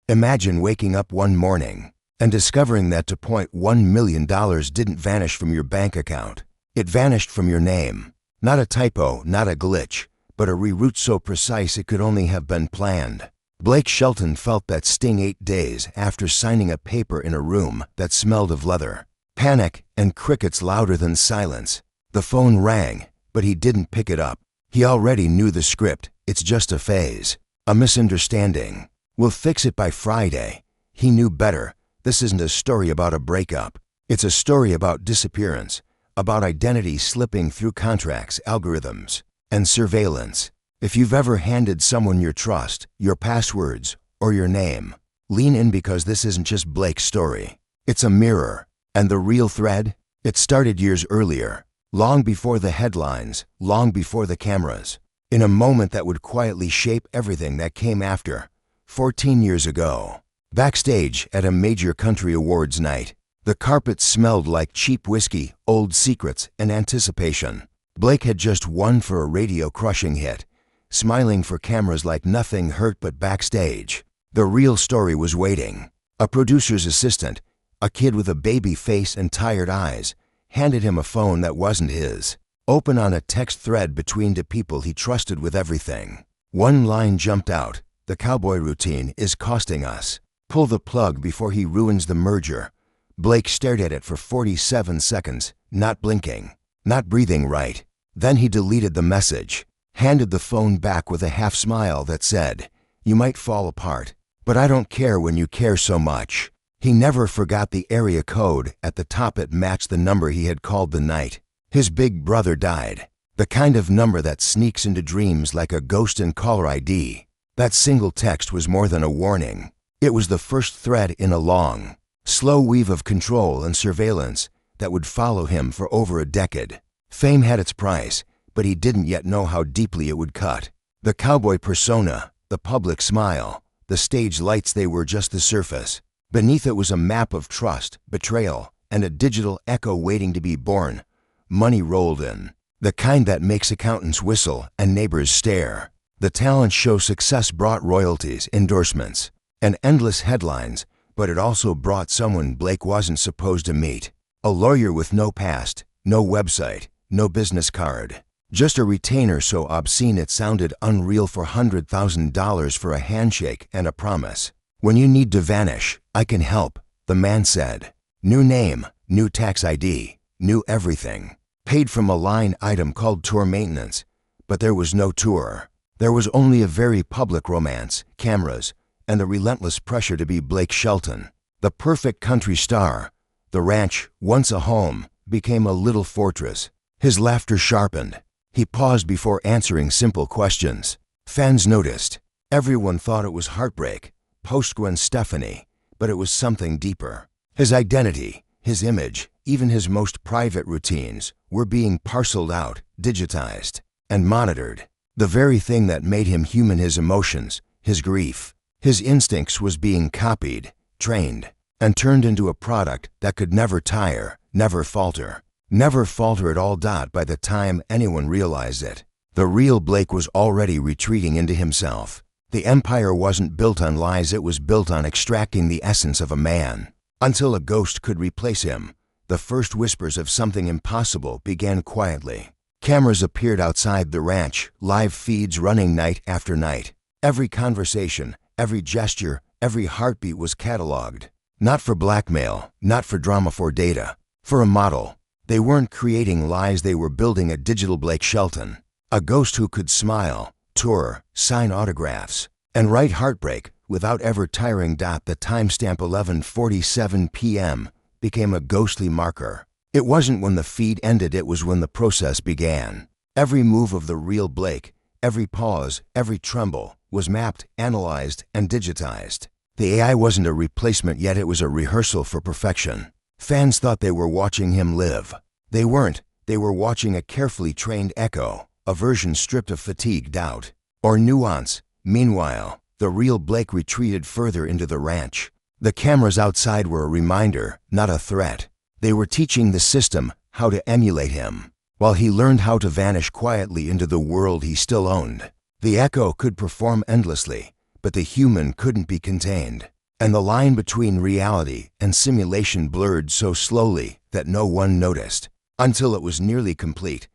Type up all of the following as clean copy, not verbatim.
Imagine waking up one morning and discovering that $2.1 million didn't vanish from your bank account. It vanished from your name. Not a typo, not a glitch, but a reroute so precise it could only have been planned. Blake Shelton felt that sting 8 days after signing a paper in a room that smelled of leather. Panic and crickets louder than silence. The phone rang, but he didn't pick it up. He already knew the script. It's just a phase, a misunderstanding. We'll fix it by Friday. He knew better. This isn't a story about a breakup. It's a story about disappearance, about identity slipping through contracts, algorithms, and surveillance. If you've ever handed someone your trust, your passwords, or your name, lean in because this isn't just Blake's story. It's a mirror. And the real thread? It started years earlier, long before the headlines, long before the cameras, in a moment that would quietly shape everything that came after. 14 years ago, backstage at a major country awards night, the carpet smelled like cheap whiskey, old secrets, and anticipation. Blake had just won for a radio-crushing hit, smiling for cameras like nothing hurt but backstage. The real story was waiting. A producer's assistant, a kid with a baby face and tired eyes, handed him a phone that wasn't his, open on a text thread between two people he trusted with everything. One line jumped out. The cowboy routine is costing us. Pull the plug before he ruins the merger. Blake stared at it for 47 seconds, not blinking, not breathing right. Then he deleted the message, handed the phone back with a half smile that said, "You might fall apart, but I don't care when you care so much." He never forgot the area code at the top. It matched the number he had called the night his big brother died. The kind of number that sneaks into dreams like a ghost in caller ID. That single text was more than a warning. It was the first thread in a long, slow weave of control and surveillance that would follow him for over a decade. Fame had its price, but he didn't yet know how deeply it would cut. The cowboy persona, the public smile, the stage lights, they were just the surface. Beneath it was a map of trust, betrayal, and a digital echo waiting to be born. Money rolled in, the kind that makes accountants whistle and neighbors stare. The talent show success brought royalties, endorsements, and endless headlines, but it also brought someone Blake wasn't supposed to meet. A lawyer with no past, no website, no business card. Just a retainer so obscene it sounded unreal for $100,000 for a handshake and a promise. "When you need to vanish, I can help," the man said. New name, new tax ID, new everything. Paid from a line item called tour maintenance, but there was no tour. There was only a very public romance, cameras, and the relentless pressure to be Blake Shelton. The perfect country star. The ranch, once a home, became a little fortress. His laughter sharpened. He paused before answering simple questions. Fans noticed. Everyone thought it was Heartbreak, post Gwen Stefani, but it was something deeper. His identity, his image, even his most private routines were being parceled out, digitized, and monitored. The very thing that made him human, his emotions, his grief, his instincts, was being copied, trained, and turned into a product that could never tire, never falter at all. By the time anyone realized it, the real Blake was already retreating into himself. The empire wasn't built on lies, it was built on extracting the essence of a man. Until a ghost could replace him, the first whispers of something impossible began quietly. Cameras appeared outside the ranch, live feeds running night after night. Every conversation, every gesture, every heartbeat was cataloged. Not for blackmail, not for drama, for data, for a model. They weren't creating lies, they were building a digital Blake Shelton. A ghost who could smile, tour, sign autographs, and write Heartbreak without ever tiring. The timestamp 11:47 p.m. became a ghostly marker. It wasn't when the feed ended, it was when the process began. Every move of the real Blake, every pause, every tremble, was mapped, analyzed, and digitized. The AI wasn't a replacement yet, it was a rehearsal for perfection. Fans thought they were watching him live. They weren't. They were watching a carefully trained echo, a version stripped of fatigue, doubt, or nuance. Meanwhile, the real Blake retreated further into the ranch. The cameras outside were a reminder, not a threat. They were teaching the system how to emulate him, while he learned how to vanish quietly into the world he still owned. The echo could perform endlessly, but the human couldn't be contained. and the line between reality and simulation blurred so slowly that no one noticed, until it was nearly complete.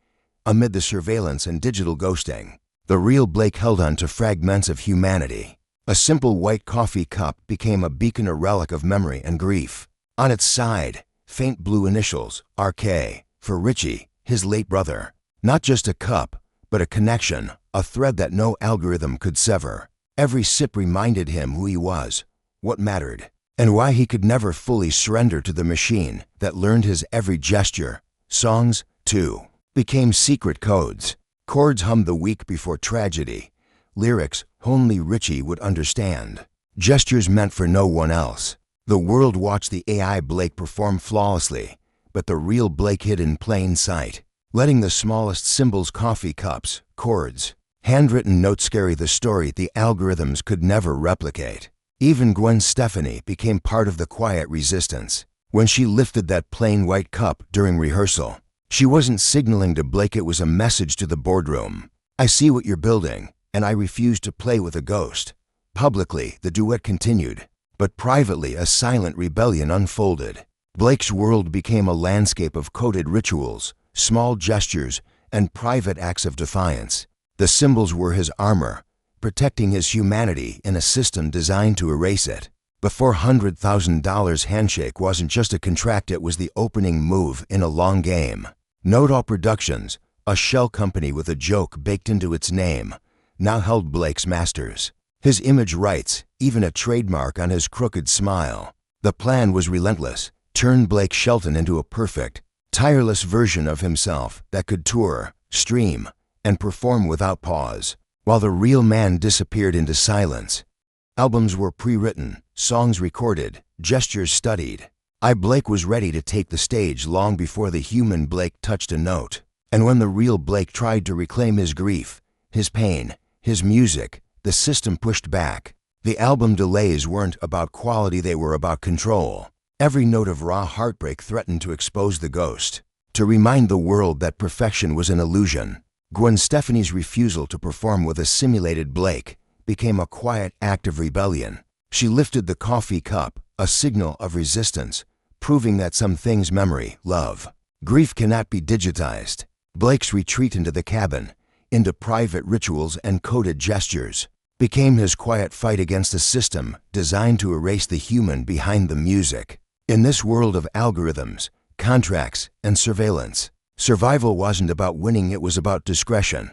Amid the surveillance and digital ghosting, the real Blake held on to fragments of humanity. A simple white coffee cup became a beacon, a relic of memory and grief. On its side, faint blue initials, RK, for Richie, his late brother. Not just a cup, but a connection, a thread that no algorithm could sever. Every sip reminded him who he was, what mattered, and why he could never fully surrender to the machine that learned his every gesture. Songs, too, became secret codes. Chords hummed the week before tragedy. Lyrics only Richie would understand. Gestures meant for no one else. The world watched the AI Blake perform flawlessly, but the real Blake hid in plain sight, letting the smallest symbols, coffee cups, chords, handwritten notes carry the story the algorithms could never replicate. Even Gwen Stefani became part of the quiet resistance. When she lifted that plain white cup during rehearsal, she wasn't signaling to Blake, it was a message to the boardroom. I see what you're building, and I refuse to play with a ghost. Publicly, the duet continued, but privately a silent rebellion unfolded. Blake's world became a landscape of coded rituals, small gestures, and private acts of defiance. The symbols were his armor, protecting his humanity in a system designed to erase it. The $400,000 handshake wasn't just a contract, it was the opening move in a long game. Nodal Productions, a shell company with a joke baked into its name, now held Blake's masters. His image rights, even a trademark on his crooked smile. The plan was relentless: turn Blake Shelton into a perfect, tireless version of himself that could tour, stream, and perform without pause, while the real man disappeared into silence. Albums were pre-written, songs recorded, gestures studied. Blake was ready to take the stage long before the human Blake touched a note. And when the real Blake tried to reclaim his grief, his pain, his music, the system pushed back. The album delays weren't about quality, they were about control. Every note of raw heartbreak threatened to expose the ghost, to remind the world that perfection was an illusion. Gwen Stefani's refusal to perform with a simulated Blake became a quiet act of rebellion. She lifted the coffee cup, a signal of resistance, proving that some things, memory, love, grief, cannot be digitized. Blake's retreat into the cabin, into private rituals and coded gestures, became his quiet fight against a system designed to erase the human behind the music. In this world of algorithms, contracts, and surveillance, survival wasn't about winning, it was about discretion.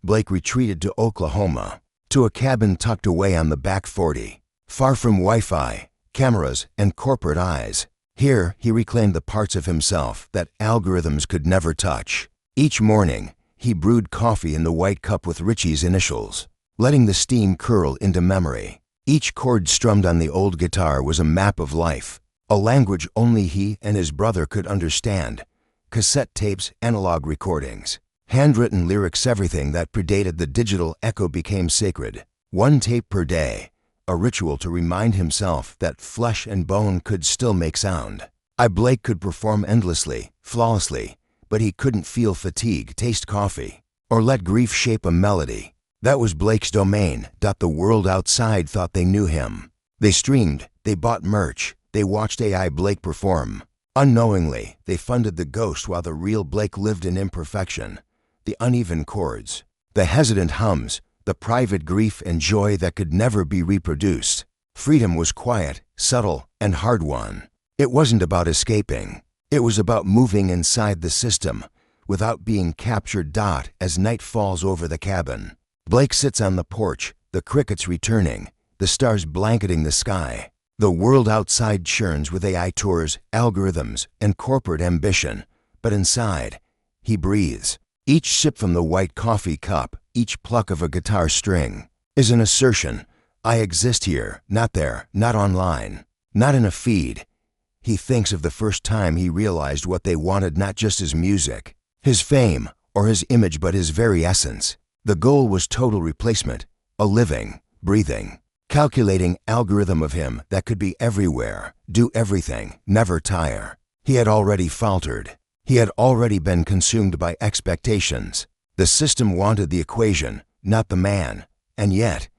Blake retreated to Oklahoma, to a cabin tucked away on the back 40, far from Wi-Fi, cameras, and corporate eyes. Here, he reclaimed the parts of himself that algorithms could never touch. Each morning, he brewed coffee in the white cup with Richie's initials, letting the steam curl into memory. Each chord strummed on the old guitar was a map of life, a language only he and his brother could understand. Cassette tapes, analog recordings, handwritten lyrics, everything that predated the digital echo became sacred. One tape per day, a ritual to remind himself that flesh and bone could still make sound. Blake could perform endlessly, flawlessly, but he couldn't feel fatigue, taste coffee, or let grief shape a melody. That was Blake's domain. The world outside thought they knew him. They streamed, they bought merch, they watched AI Blake perform. Unknowingly, they funded the ghost while the real Blake lived in imperfection. The uneven chords, the hesitant hums, the private grief and joy that could never be reproduced. Freedom was quiet, subtle, and hard-won. It wasn't about escaping. It was about moving inside the system without being captured. As night falls over the cabin, Blake sits on the porch, the crickets returning, the stars blanketing the sky. The world outside churns with AI tours, algorithms, and corporate ambition. But inside, he breathes. Each sip from the white coffee cup, each pluck of a guitar string, is an assertion. I exist here, not there, not online, not in a feed. He thinks of the first time he realized what they wanted, not just his music, his fame, or his image, but his very essence. The goal was total replacement, a living, breathing, calculating algorithm of him that could be everywhere, do everything, never tire. He had already faltered. He had already been consumed by expectations. The system wanted the equation, not the man. And yet,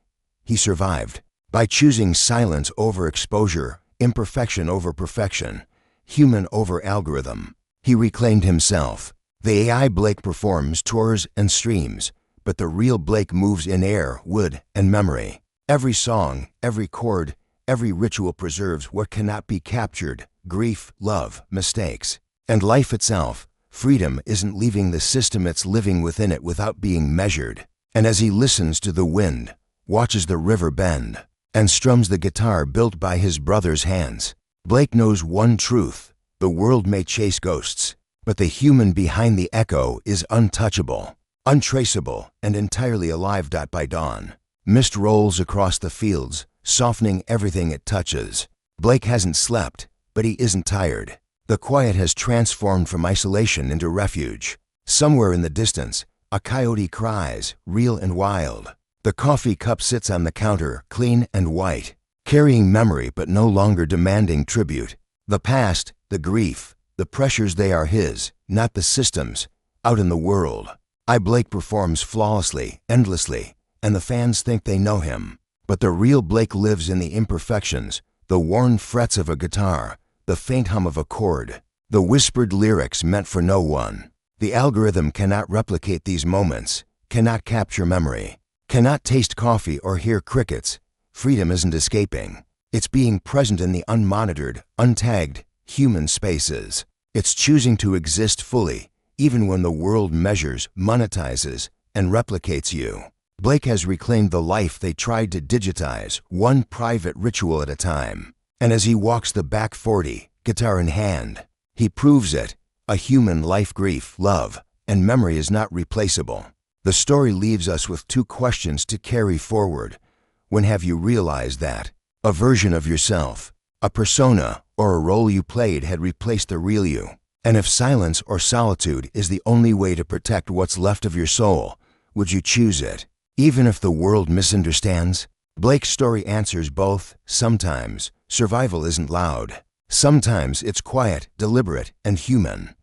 he survived. By choosing silence over exposure, imperfection over perfection, human over algorithm, he reclaimed himself. The AI Blake performs, tours, and streams, but the real Blake moves in air, wood, and memory. Every song, every chord, every ritual preserves what cannot be captured: grief, love, mistakes, and life itself. Freedom isn't leaving the system, it's living within it without being measured. And as he listens to the wind, watches the river bend, and strums the guitar built by his brother's hands, Blake knows one truth: the world may chase ghosts, but the human behind the echo is untouchable, untraceable, and entirely alive. By dawn, mist rolls across the fields, softening everything it touches. Blake hasn't slept, but he isn't tired. The quiet has transformed from isolation into refuge. Somewhere in the distance, a coyote cries, real and wild. The coffee cup sits on the counter, clean and white, carrying memory but no longer demanding tribute. The past, the grief, the pressures, they are his, not the system's. Out in the world, Blake performs flawlessly, endlessly, and the fans think they know him. But the real Blake lives in the imperfections, the worn frets of a guitar, the faint hum of a chord, the whispered lyrics meant for no one. The algorithm cannot replicate these moments, cannot capture memory, cannot taste coffee or hear crickets. Freedom isn't escaping. It's being present in the unmonitored, untagged, human spaces. It's choosing to exist fully, even when the world measures, monetizes, and replicates you. Blake has reclaimed the life they tried to digitize, one private ritual at a time. And as he walks the back 40, guitar in hand, he proves it. A human life, grief, love, and memory is not replaceable. The story leaves us with two questions to carry forward. When have you realized that a version of yourself, a persona, or a role you played had replaced the real you? And if silence or solitude is the only way to protect what's left of your soul, would you choose it, even if the world misunderstands? Blake's story answers both. Sometimes survival isn't loud. Sometimes it's quiet, deliberate, and human.